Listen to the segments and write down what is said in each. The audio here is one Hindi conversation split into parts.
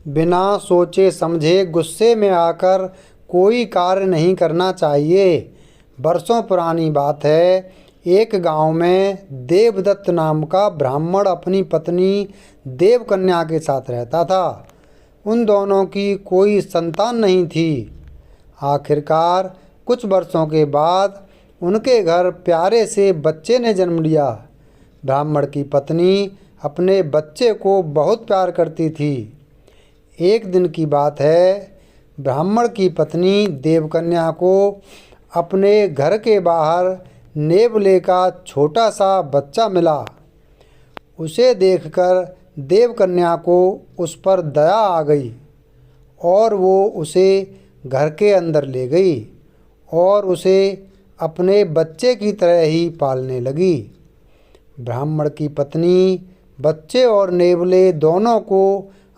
बिना सोचे समझे गुस्से में आकर कोई कार्य नहीं करना चाहिए। वर्षों पुरानी बात है, एक गांव में देवदत्त नाम का ब्राह्मण अपनी पत्नी देवकन्या के साथ रहता था। उन दोनों की कोई संतान नहीं थी। आखिरकार कुछ वर्षों के बाद उनके घर प्यारे से बच्चे ने जन्म लिया। ब्राह्मण की पत्नी अपने बच्चे को बहुत प्यार करती थी। एक दिन की बात है, ब्राह्मण की पत्नी देवकन्या को अपने घर के बाहर नेवले का छोटा सा बच्चा मिला। उसे देखकर देवकन्या को उस पर दया आ गई और वो उसे घर के अंदर ले गई और उसे अपने बच्चे की तरह ही पालने लगी। ब्राह्मण की पत्नी बच्चे और नेवले दोनों को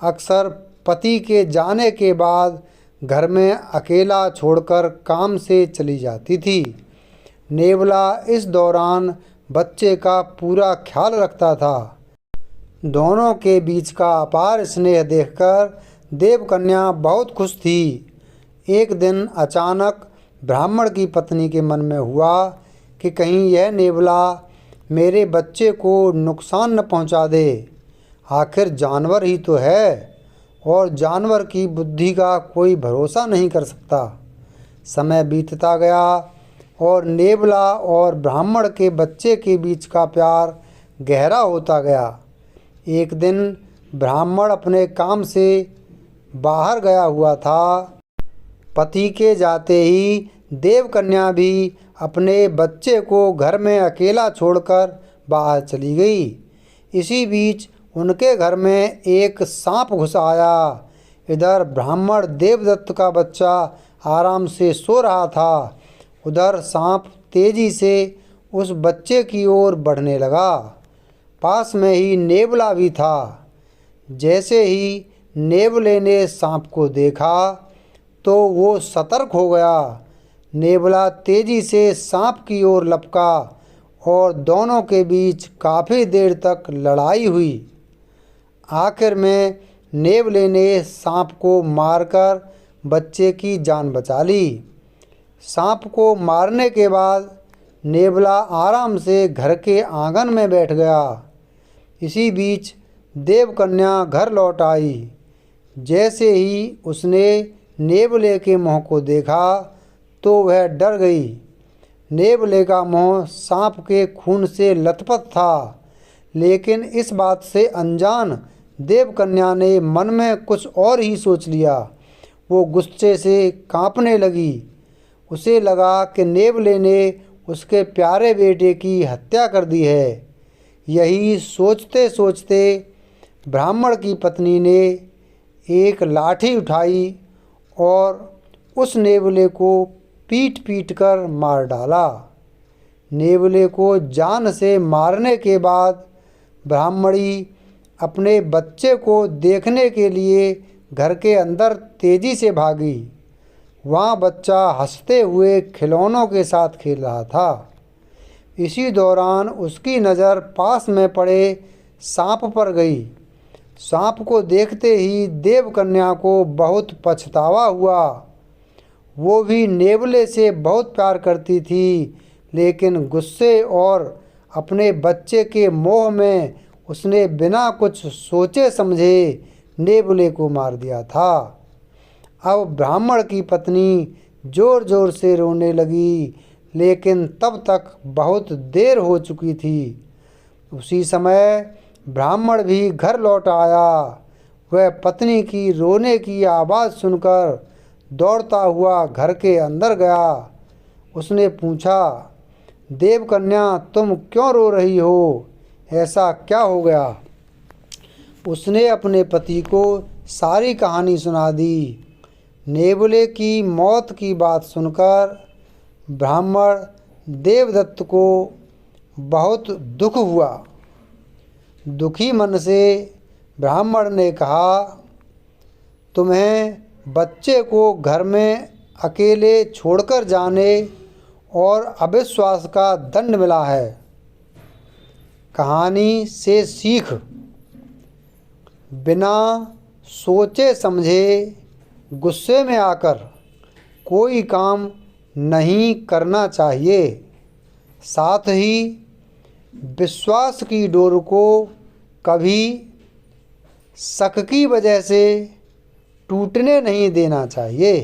अक्सर पति के जाने के बाद घर में अकेला छोड़कर काम से चली जाती थी। नेवला इस दौरान बच्चे का पूरा ख्याल रखता था। दोनों के बीच का अपार स्नेह देखकर देवकन्या बहुत खुश थी। एक दिन अचानक ब्राह्मण की पत्नी के मन में हुआ कि कहीं यह नेवला मेरे बच्चे को नुकसान न पहुंचा दे। आखिर जानवर ही तो है और जानवर की बुद्धि का कोई भरोसा नहीं कर सकता। समय बीतता गया और नेवला और ब्राह्मण के बच्चे के बीच का प्यार गहरा होता गया। एक दिन ब्राह्मण अपने काम से बाहर गया हुआ था। पति के जाते ही देवकन्या भी अपने बच्चे को घर में अकेला छोड़कर बाहर चली गई। इसी बीच उनके घर में एक सांप घुस आया। इधर ब्राह्मण देवदत्त का बच्चा आराम से सो रहा था, उधर सांप तेजी से उस बच्चे की ओर बढ़ने लगा। पास में ही नेवला भी था। जैसे ही नेवले ने सांप को देखा तो वो सतर्क हो गया। नेवला तेजी से सांप की ओर लपका और दोनों के बीच काफ़ी देर तक लड़ाई हुई। आखिर में नेवले ने सांप को मारकर बच्चे की जान बचा ली। सांप को मारने के बाद नेवला आराम से घर के आंगन में बैठ गया। इसी बीच देवकन्या घर लौट आई। जैसे ही उसने नेवले के मुंह को देखा तो वह डर गई। नेवले का मुंह सांप के खून से लथपथ था, लेकिन इस बात से अनजान देवकन्या ने मन में कुछ और ही सोच लिया। वो गुस्से से कांपने लगी। उसे लगा कि नेवले ने उसके प्यारे बेटे की हत्या कर दी है। यही सोचते सोचते ब्राह्मण की पत्नी ने एक लाठी उठाई और उस नेवले को पीट पीट कर मार डाला। नेवले को जान से मारने के बाद ब्राह्मणी अपने बच्चे को देखने के लिए घर के अंदर तेजी से भागी। वहाँ बच्चा हंसते हुए खिलौनों के साथ खेल रहा था। इसी दौरान उसकी नज़र पास में पड़े सांप पर गई। सांप को देखते ही देवकन्या को बहुत पछतावा हुआ। वो भी नेवले से बहुत प्यार करती थी, लेकिन गुस्से और अपने बच्चे के मोह में उसने बिना कुछ सोचे समझे नेवले को मार दिया था। अब ब्राह्मण की पत्नी ज़ोर ज़ोर से रोने लगी, लेकिन तब तक बहुत देर हो चुकी थी। उसी समय ब्राह्मण भी घर लौट आया। वह पत्नी की रोने की आवाज़ सुनकर दौड़ता हुआ घर के अंदर गया। उसने पूछा, देवकन्या तुम क्यों रो रही हो? ऐसा क्या हो गया? उसने अपने पति को सारी कहानी सुना दी। नेवले की मौत की बात सुनकर ब्राह्मण देवदत्त को बहुत दुख हुआ। दुखी मन से ब्राह्मण ने कहा, तुम्हें बच्चे को घर में अकेले छोड़कर जाने और अविश्वास का दंड मिला है। कहानी से सीख, बिना सोचे समझे गुस्से में आकर कोई काम नहीं करना चाहिए। साथ ही विश्वास की डोर को कभी शक की वजह से टूटने नहीं देना चाहिए।